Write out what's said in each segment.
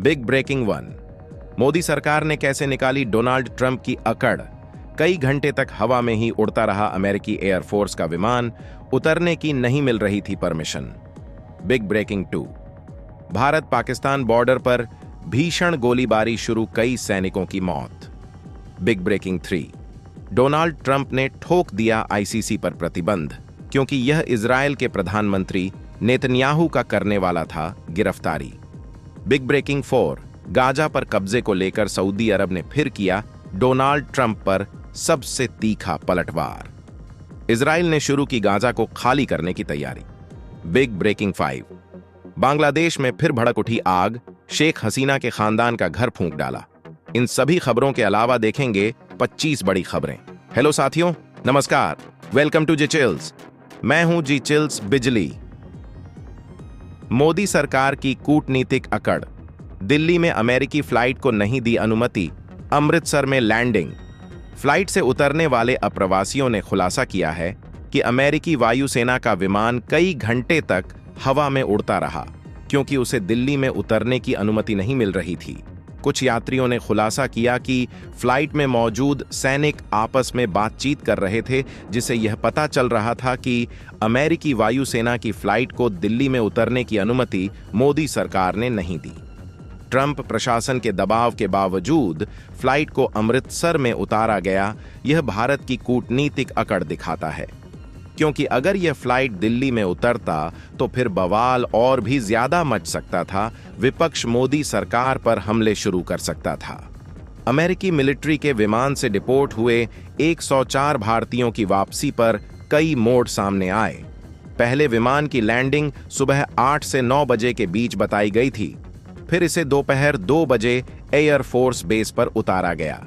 Big breaking one. Modi सरकार ने कैसे निकाली डोनाल्ड ट्रंप की अकड़। कई घंटे तक हवा में ही उड़ता रहा अमेरिकी एयरफोर्स का विमान, उतरने की नहीं मिल रही थी permission. Big breaking two. Bharat Pakistan border पर भीषण गोलीबारी शुरू, कई सैनिकों की मौत। Big breaking three. Donald Trump ने ठोक दिया आईसीसी पर प्रतिबंध, क्योंकि यह इजरायल के प्रधानमंत्री नेतन्याहू का करने वाला था गिरफ्तारी। Big breaking four. गाजा पर कब्जे को लेकर सऊदी अरब ने फिर किया डोनाल्ड ट्रंप पर सबसे तीखा पलटवार। इजरायल ने शुरू की गाजा को खाली करने की तैयारी। Big breaking five. बांग्लादेश में फिर भड़क उठी आग, शेख हसीना के खानदान का घर फूंक डाला। इन सभी खबरों के अलावा देखेंगे 25 बड़ी खबरें। हेलो साथियों, नमस्कार, वेलकम टू जी चिल्स। मैं हूं जी चिल्स बिजली। मोदी सरकार की कूटनीतिक अकड़। दिल्ली में अमेरिकी फ्लाइट को नहीं दी अनुमति, अमृतसर में लैंडिंग। फ्लाइट से उतरने वाले अप्रवासियों ने खुलासा किया है कि अमेरिकी वायुसेना का विमान कई घंटे तक हवा में उड़ता रहा, क्योंकि उसे दिल्ली में उतरने की अनुमति नहीं मिल रही थी। कुछ यात्रियों ने खुलासा किया कि फ्लाइट में मौजूद सैनिक आपस में बातचीत कर रहे थे, जिससे यह पता चल रहा था कि अमेरिकी वायुसेना की फ्लाइट को दिल्ली में उतरने की अनुमति मोदी सरकार ने नहीं दी। ट्रंप प्रशासन के दबाव के बावजूद फ्लाइट को अमृतसर में उतारा गया। यह भारत की कूटनीतिक अकड़ दिखाता है, क्योंकि अगर यह फ्लाइट दिल्ली में उतरता तो फिर बवाल और भी ज्यादा मच सकता था। विपक्ष मोदी सरकार पर हमले शुरू कर सकता था। अमेरिकी मिलिट्री के विमान से डिपोर्ट हुए 104 भारतीयों की वापसी पर कई मोड़ सामने आए। पहले विमान की लैंडिंग सुबह 8 से 9 बजे के बीच बताई गई थी, फिर इसे दोपहर 2 बजे एयरफोर्स बेस पर उतारा गया।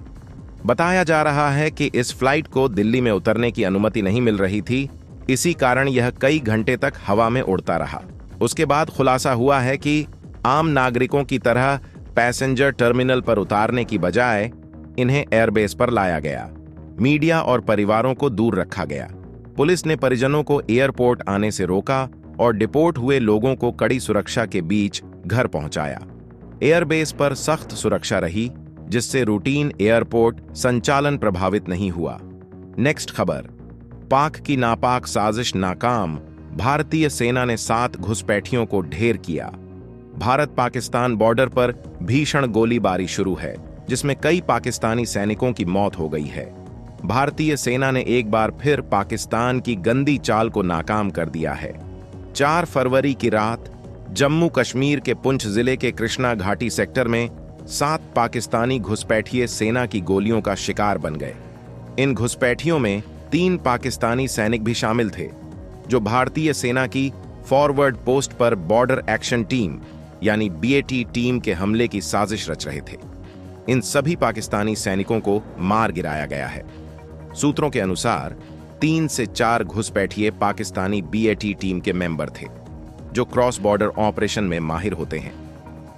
बताया जा रहा है कि इस फ्लाइट को दिल्ली में उतरने की अनुमति नहीं मिल रही थी, इसी कारण यह कई घंटे तक हवा में उड़ता रहा। उसके बाद खुलासा हुआ है कि आम नागरिकों की तरह पैसेंजर टर्मिनल पर उतारने की बजाय इन्हें एयरबेस पर लाया गया। मीडिया और परिवारों को दूर रखा गया। पुलिस ने परिजनों को एयरपोर्ट आने से रोका और डिपोर्ट हुए लोगों को कड़ी सुरक्षा के बीच घर पहुंचाया। एयरबेस पर सख्त सुरक्षा रही, जिससे रूटीन एयरपोर्ट संचालन प्रभावित नहीं हुआ। नेक्स्ट खबर। पाक की नापाक साजिश नाकाम, भारतीय सेना ने 7 घुसपैठियों को ढेर किया। भारत पाकिस्तान बॉर्डर पर भीषण गोलीबारी शुरू है, जिसमें कई पाकिस्तानी सैनिकों की मौत हो गई है। भारतीय सेना ने एक बार फिर पाकिस्तान की गंदी चाल को नाकाम कर दिया है। 4 फरवरी की रात जम्मू कश्मीर के पुंछ जिले के कृष्णा घाटी सेक्टर में 7 पाकिस्तानी घुसपैठिए सेना की गोलियों का शिकार बन गए। इन घुसपैठियों में 3 पाकिस्तानी सैनिक भी शामिल थे, जो भारतीय सेना की फॉरवर्ड पोस्ट पर बॉर्डर एक्शन टीम यानी बीएटी टीम के हमले की साजिश रच रहे थे। इन सभी पाकिस्तानी सैनिकों को मार गिराया गया है। सूत्रों के अनुसार 3 से 4 घुसपैठिए पाकिस्तानी बीएटी टीम के मेंबर थे, जो क्रॉस बॉर्डर ऑपरेशन में माहिर होते हैं।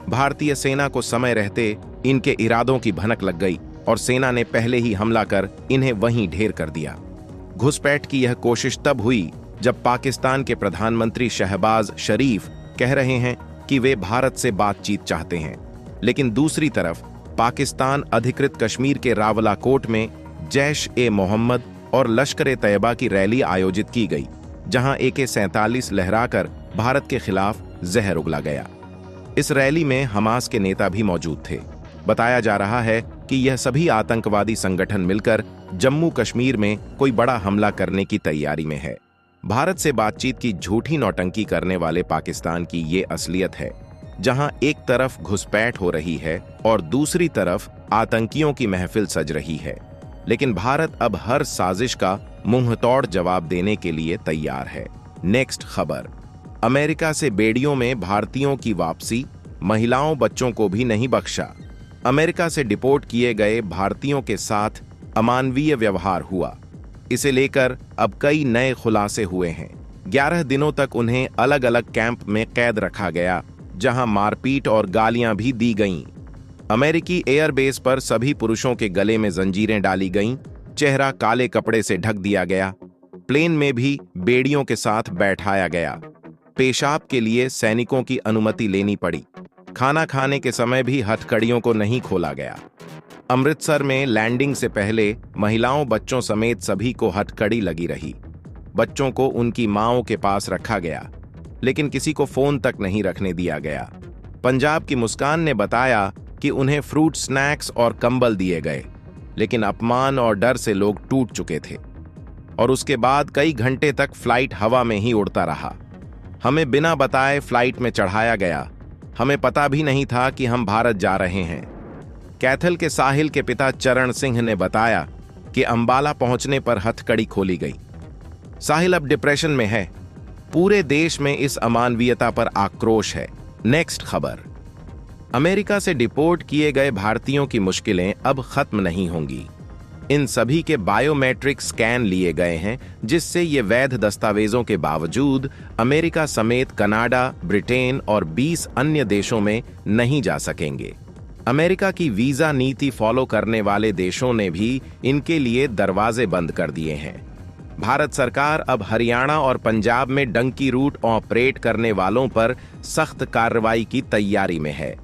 भारतीय सेना को समय रहते इनके इरादों की भनक लग गई और सेना ने पहले ही हमला कर इन्हें वहीं ढेर कर दिया। घुसपैठ की यह कोशिश तब हुई जब पाकिस्तान के प्रधानमंत्री शहबाज शरीफ कह रहे हैं कि वे भारत से बातचीत चाहते हैं, लेकिन दूसरी तरफ पाकिस्तान अधिकृत कश्मीर के रावलाकोट में जैश-ए-मोहम्मद और लश्कर-ए-तैयबा की रैली आयोजित की गई, जहां AK-47 लहराकर भारत के खिलाफ जहर उगला गया। इस रैली में हमास के नेता भी मौजूद थे। बताया जा रहा है कि यह सभी आतंकवादी संगठन मिलकर जम्मू कश्मीर में कोई बड़ा हमला करने की तैयारी में है। भारत से बातचीत की झूठी नौटंकी करने वाले पाकिस्तान की ये असलियत है, जहां एक तरफ घुसपैठ हो रही है और दूसरी तरफ आतंकियों की महफिल सज रही है। लेकिन भारत अब हर साजिश का मुंहतोड़ जवाब देने के लिए तैयार है। नेक्स्ट खबर। अमेरिका से बेड़ियों में भारतीयों की वापसी, महिलाओं बच्चों को भी नहीं बख्शा। अमेरिका से डिपोर्ट किए गए भारतीयों के साथ अमानवीय व्यवहार हुआ। इसे लेकर अब कई नए खुलासे हुए हैं। 11 दिनों तक उन्हें अलग अलग कैंप में कैद रखा गया, जहां मारपीट और गालियां भी दी गईं। अमेरिकी एयरबेस पर सभी पुरुषों के गले में जंजीरें डाली गईं, चेहरा काले कपड़े से ढक दिया गया। प्लेन में भी बेड़ियों के साथ बैठाया गया। पेशाब के लिए सैनिकों की अनुमति लेनी पड़ी। खाना खाने के समय भी हथकड़ियों को नहीं खोला गया। अमृतसर में लैंडिंग से पहले महिलाओं बच्चों समेत सभी को हथकड़ी लगी रही। बच्चों को उनकी मांओं के पास रखा गया, लेकिन किसी को फोन तक नहीं रखने दिया गया। पंजाब की मुस्कान ने बताया कि उन्हें फ्रूट स्नैक्स और कंबल दिए गए, लेकिन अपमान और डर से लोग टूट चुके थे और उसके बाद कई घंटे तक फ्लाइट हवा में ही उड़ता रहा। हमें बिना बताए फ्लाइट में चढ़ाया गया। हमें पता भी नहीं था कि हम भारत जा रहे हैं। कैथल के साहिल के पिता चरण सिंह ने बताया कि अंबाला पहुंचने पर हथकड़ी खोली गई। साहिल अब डिप्रेशन में है। पूरे देश में इस अमानवीयता पर आक्रोश है। नेक्स्ट खबर। अमेरिका से डिपोर्ट किए गए भारतीयों की मुश्किलें अब खत्म नहीं होंगी। इन सभी के बायोमेट्रिक स्कैन लिए गए हैं, जिससे ये वैध दस्तावेजों के बावजूद अमेरिका समेत कनाडा, ब्रिटेन और 20 अन्य देशों में नहीं जा सकेंगे। अमेरिका की वीजा नीति फॉलो करने वाले देशों ने भी इनके लिए दरवाजे बंद कर दिए हैं। भारत सरकार अब हरियाणा और पंजाब में डंकी रूट ऑपरेट करने वालों पर सख्त कार्रवाई की तैयारी में है।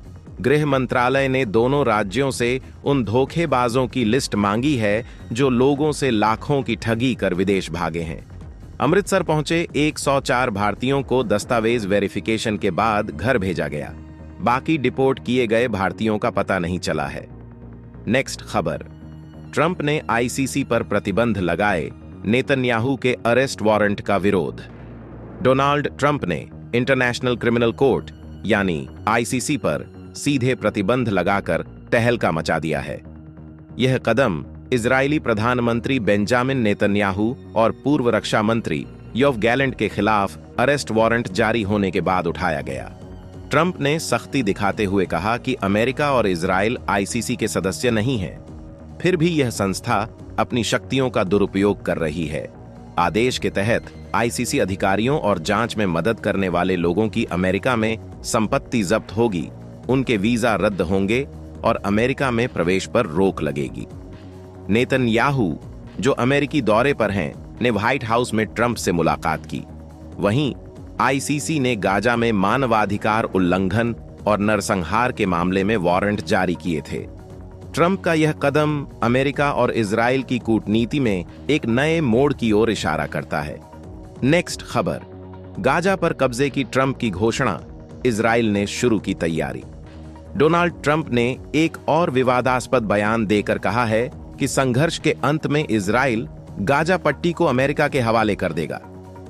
गृह मंत्रालय ने दोनों राज्यों से उन धोखेबाजों की लिस्ट मांगी है जो लोगों से लाखों की ठगी कर विदेश भागे हैं। अमृतसर पहुंचे 104 भारतीयों को दस्तावेज वेरिफिकेशन के बाद घर भेजा गया। बाकी डिपोर्ट किए गए भारतीयों का पता नहीं चला है। नेक्स्ट खबर। ट्रंप ने आईसीसी पर प्रतिबंध लगाए, नेतन्याहू के अरेस्ट वारंट का विरोध। डोनाल्ड ट्रंप ने इंटरनेशनल क्रिमिनल कोर्ट यानी आईसीसी पर सीधे प्रतिबंध लगाकर तहलका मचा दिया है। यह कदम इजरायली प्रधानमंत्री बेंजामिन नेतन्याहू और पूर्व रक्षा मंत्री योव गैलेंट के खिलाफ अरेस्ट वारंट जारी होने के बाद उठाया गया। ट्रंप ने सख्ती दिखाते हुए कहा कि अमेरिका और इजरायल आईसीसी के सदस्य नहीं हैं, फिर भी यह संस्था अपनी शक्तियों का दुरुपयोग कर रही है। आदेश के तहत आईसीसी अधिकारियों और जांच में मदद करने वाले लोगों की अमेरिका में संपत्ति जब्त होगी, उनके वीजा रद्द होंगे और अमेरिका में प्रवेश पर रोक लगेगी। नेतन्याहू, जो अमेरिकी दौरे पर हैं, ने व्हाइट हाउस में ट्रंप से मुलाकात की। वहीं आईसीसी ने गाजा में मानवाधिकार उल्लंघन और नरसंहार के मामले में वारंट जारी किए थे। ट्रंप का यह कदम अमेरिका और इजरायल की कूटनीति में एक नए मोड़ की ओर इशारा करता है। नेक्स्ट खबर। गाजा पर कब्जे की ट्रंप की घोषणा, इजरायल ने शुरू की तैयारी। डोनाल्ड ट्रंप ने एक और विवादास्पद बयान देकर कहा है कि संघर्ष के अंत में इजरायल गाजा पट्टी को अमेरिका के हवाले कर देगा।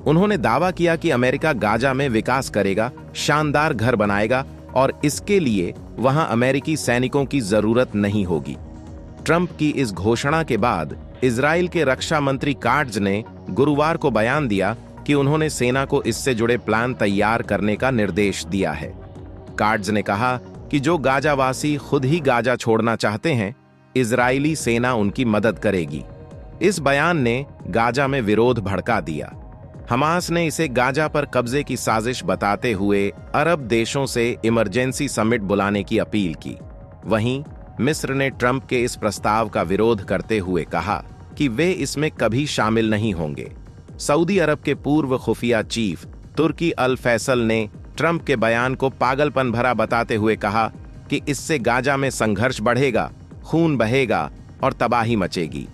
उन्होंने दावा किया कि अमेरिका गाजा में विकास करेगा, शानदार घर बनाएगा और इसके लिए वहां अमेरिकी सैनिकों की जरूरत नहीं होगी। ट्रंप की इस घोषणा के बाद इजरायल के रक्षा मंत्री काट्ज ने गुरुवार को बयान दिया कि उन्होंने सेना को इससे जुड़े प्लान तैयार करने का निर्देश दिया है। काट्ज ने कहा कि जो गाजावासी खुद ही गाजा छोड़ना चाहते हैं, इजरायली सेना उनकी मदद करेगी। इस बयान ने गाजा में विरोध भड़का दिया। हमास ने इसे गाजा पर कब्जे की साजिश बताते हुए अरब देशों से इमरजेंसी समिट बुलाने की अपील की। वहीं मिस्र ने ट्रंप के इस प्रस्ताव का विरोध करते हुए कहा कि वे इसमें कभी शामिल नहीं होंगे। सऊदी अरब के पूर्व खुफिया चीफ तुर्की अल फैसल ने ट्रंप के बयान को पागलपन भरा बताते हुए कहा कि इससे गाजा में संघर्ष बढ़ेगा, खून बहेगा और तबाही मचेगी।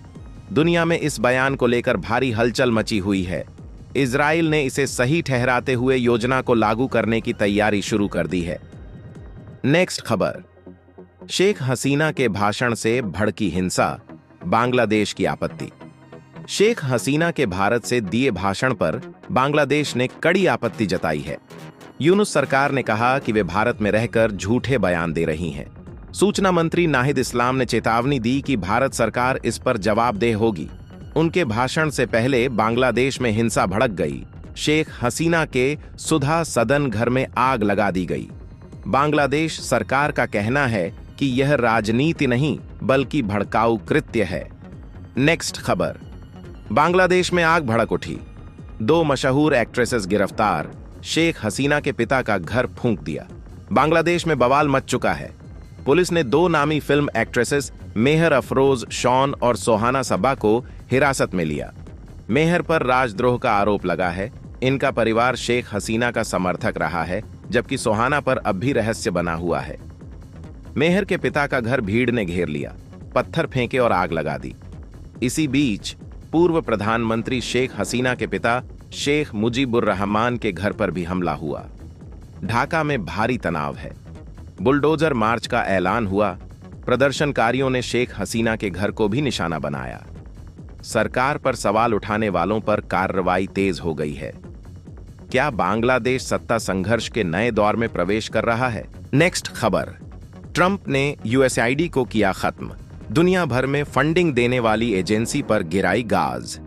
दुनिया में इस बयान को लेकर भारी हलचल मची हुई है। इजराइल ने इसे सही ठहराते हुए योजना को लागू करने की तैयारी शुरू कर दी है। नेक्स्ट खबर। शेख हसीना के भाषण से भड़की हिंसा, बांग्लादेश की आपत्ति। शेख हसीना के भारत से दिए भाषण पर बांग्लादेश ने कड़ी आपत्ति जताई है। यूनुस सरकार ने कहा कि वे भारत में रहकर झूठे बयान दे रही हैं। सूचना मंत्री नाहिद इस्लाम ने चेतावनी दी कि भारत सरकार इस पर जवाबदेह होगी। उनके भाषण से पहले बांग्लादेश में हिंसा भड़क गई। शेख हसीना के सुधा सदन घर में आग लगा दी गई। बांग्लादेश सरकार का कहना है कि यह राजनीति नहीं बल्कि भड़काऊ कृत्य है। नेक्स्ट खबर। बांग्लादेश में आग भड़क उठी। 2 मशहूर एक्ट्रेसेस गिरफ्तार। शेख हसीना के पिता का घर फूंक दिया। बांग्लादेश में बवाल मच चुका है। पुलिस ने 2 नामी फिल्म एक्ट्रेसेस मेहर अफरोज शॉन और सोहाना सबा को हिरासत में लिया। मेहर पर राजद्रोह का आरोप लगा है। इनका परिवार शेख हसीना का समर्थक रहा है। जबकि सोहाना पर अब भी रहस्य बना हुआ है। मेहर के पिता का घर भीड़ ने घेर लिया, पत्थर फेंके और आग लगा दी। इसी बीच पूर्व प्रधानमंत्री शेख हसीना के पिता शेख मुजीबुर रहमान के घर पर भी हमला हुआ। ढाका में भारी तनाव है। बुलडोजर मार्च का ऐलान हुआ। प्रदर्शनकारियों ने शेख हसीना के घर को भी निशाना बनाया। सरकार पर सवाल उठाने वालों पर कार्रवाई तेज हो गई है। क्या बांग्लादेश सत्ता संघर्ष के नए दौर में प्रवेश कर रहा है? नेक्स्ट खबर, ट्रंप ने यूएसआईडी को किया खत्म। दुनिया भर में फंडिंग देने वाली एजेंसी पर गिराई गाज।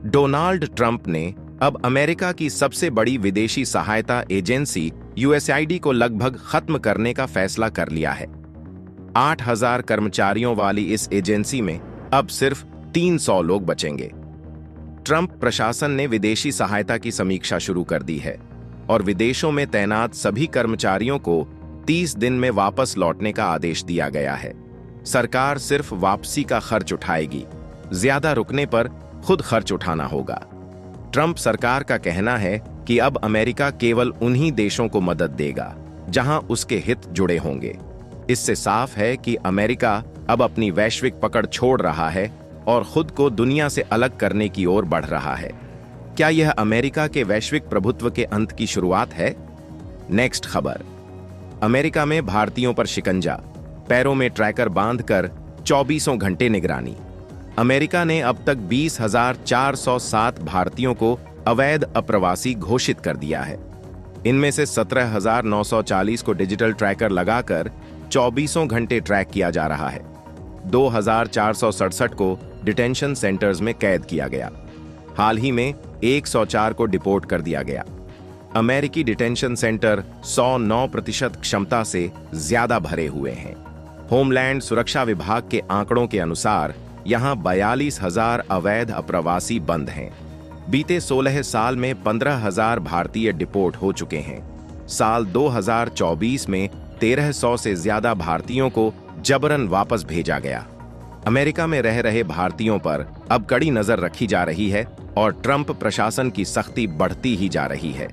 डोनाल्ड ट्रंप ने अब अमेरिका की सबसे बड़ी विदेशी सहायता एजेंसी यूएसआईडी को लगभग खत्म करने का फैसला कर लिया है। 8,000 कर्मचारियों वाली इस एजेंसी में अब सिर्फ 300 लोग बचेंगे। ट्रंप प्रशासन ने विदेशी सहायता की समीक्षा शुरू कर दी है और विदेशों में तैनात सभी कर्मचारियों को 30 दिन में वापस लौटने का आदेश दिया गया है। सरकार सिर्फ वापसी का खर्च उठाएगी, ज्यादा रुकने पर खुद खर्च उठाना होगा। ट्रंप सरकार का कहना है कि अब अमेरिका केवल उन्हीं देशों को मदद देगा जहां उसके हित जुड़े होंगे। इससे साफ है कि अमेरिका अब अपनी वैश्विक पकड़ छोड़ रहा है और खुद को दुनिया से अलग करने की ओर बढ़ रहा है। क्या यह अमेरिका के वैश्विक प्रभुत्व के अंत की शुरुआत है? नेक्स्ट खबर, अमेरिका में भारतीयों पर शिकंजा, पैरों में ट्रैकर बांधकर 24 घंटे निगरानी। अमेरिका ने अब तक 20,407 भारतीयों को अवैध अप्रवासी घोषित कर दिया है। इनमें से 17,940 को डिजिटल ट्रैकर लगाकर 24 घंटे ट्रैक किया जा रहा है। 2,467 को डिटेंशन सेंटर्स में कैद किया गया। हाल ही में 104 को डिपोर्ट कर दिया गया। अमेरिकी डिटेंशन सेंटर 109% क्षमता से ज्यादा भरे हुए हैं। होमलैंड सुरक्षा विभाग के आंकड़ों के अनुसार यहां 42,000 अवैध अप्रवासी बंद हैं। बीते 16 साल में 15,000 भारतीय डिपोर्ट हो चुके हैं। साल 2024 में 1,300 से ज्यादा भारतीयों को जबरन वापस भेजा गया। अमेरिका में रह रहे भारतीयों पर अब कड़ी नजर रखी जा रही है और ट्रंप प्रशासन की सख्ती बढ़ती ही जा रही है।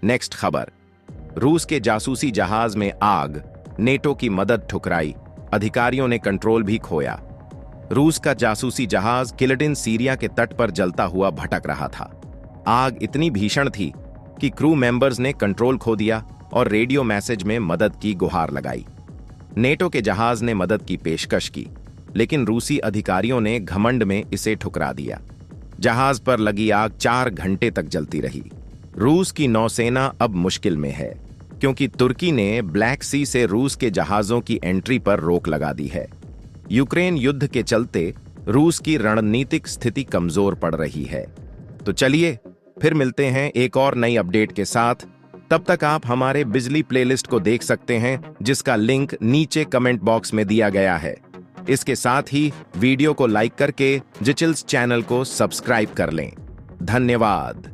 नेक्स्ट खबर, रूस के जासूसी जहाज में आग, नेटो की मदद ठुकराई, अधिकारियों ने कंट्रोल भी खोया। रूस का जासूसी जहाज किल्डिन सीरिया के तट पर जलता हुआ भटक रहा था। आग इतनी भीषण थी कि क्रू मेंबर्स ने कंट्रोल खो दिया और रेडियो मैसेज में मदद की गुहार लगाई। नेटो के जहाज ने मदद की पेशकश की, लेकिन रूसी अधिकारियों ने घमंड में इसे ठुकरा दिया। जहाज पर लगी आग 4 घंटे तक जलती रही। रूस की नौसेना अब मुश्किल में है क्योंकि तुर्की ने ब्लैक सी से रूस के जहाजों की एंट्री पर रोक लगा दी है। यूक्रेन युद्ध के चलते रूस की रणनीतिक स्थिति कमजोर पड़ रही है। तो चलिए फिर मिलते हैं एक और नई अपडेट के साथ। तब तक आप हमारे बिजली प्लेलिस्ट को देख सकते हैं जिसका लिंक नीचे कमेंट बॉक्स में दिया गया है। इसके साथ ही वीडियो को लाइक करके जिचिल्स चैनल को सब्सक्राइब कर लें। धन्यवाद।